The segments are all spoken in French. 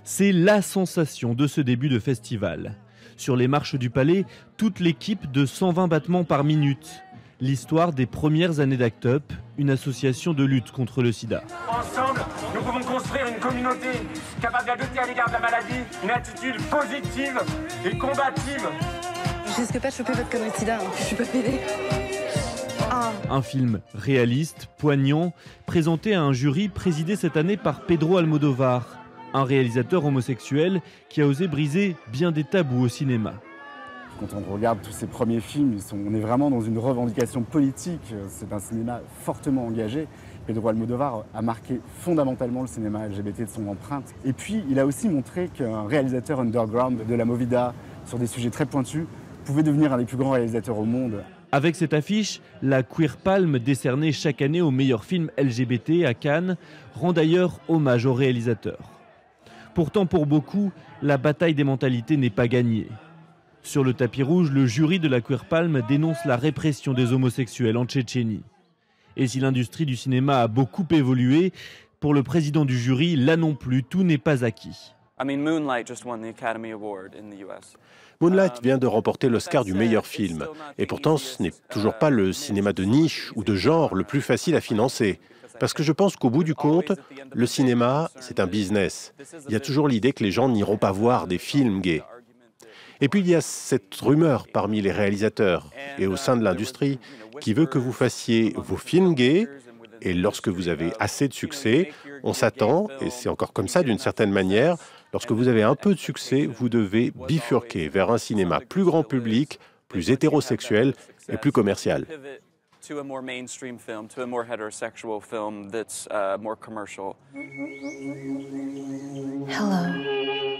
C'est la sensation de ce début de festival. Sur les marches du Palais, toute l'équipe de 120 battements par minute. L'histoire des premières années d'Act Up, une association de lutte contre le sida. Ensemble, nous pouvons construire une communauté capable d'adopter à l'égard de la maladie une attitude positive et combative. Je risque pas de choper votre connerie de sida, je suis pas pédée. Un film réaliste, poignant, présenté à un jury présidé cette année par Pedro Almodóvar, un réalisateur homosexuel qui a osé briser bien des tabous au cinéma. Quand on regarde tous ces premiers films, on est vraiment dans une revendication politique. C'est un cinéma fortement engagé. Pedro Almodóvar a marqué fondamentalement le cinéma LGBT de son empreinte. Et puis, il a aussi montré qu'un réalisateur underground de la Movida, sur des sujets très pointus, pouvait devenir un des plus grands réalisateurs au monde. Avec cette affiche, la Queer Palm, décernée chaque année au meilleur film LGBT à Cannes, rend d'ailleurs hommage au réalisateur. Pourtant, pour beaucoup, la bataille des mentalités n'est pas gagnée. Sur le tapis rouge, le jury de la Queer Palm dénonce la répression des homosexuels en Tchétchénie. Et si l'industrie du cinéma a beaucoup évolué, pour le président du jury, là non plus, tout n'est pas acquis. Moonlight vient de remporter l'Oscar du meilleur film. Et pourtant, ce n'est toujours pas le cinéma de niche ou de genre le plus facile à financer. Parce que je pense qu'au bout du compte, le cinéma, c'est un business. Il y a toujours l'idée que les gens n'iront pas voir des films gays. Et puis il y a cette rumeur parmi les réalisateurs et au sein de l'industrie qui veut que vous fassiez vos films gays et lorsque vous avez assez de succès, on s'attend, et c'est encore comme ça d'une certaine manière, lorsque vous avez un peu de succès, vous devez bifurquer vers un cinéma plus grand public, plus hétérosexuel et plus commercial.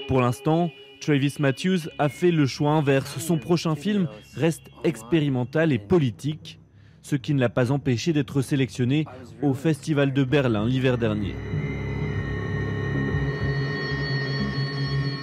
Pour l'instant, Travis Matthews a fait le choix inverse. Son prochain film reste expérimental et politique, ce qui ne l'a pas empêché d'être sélectionné au Festival de Berlin l'hiver dernier.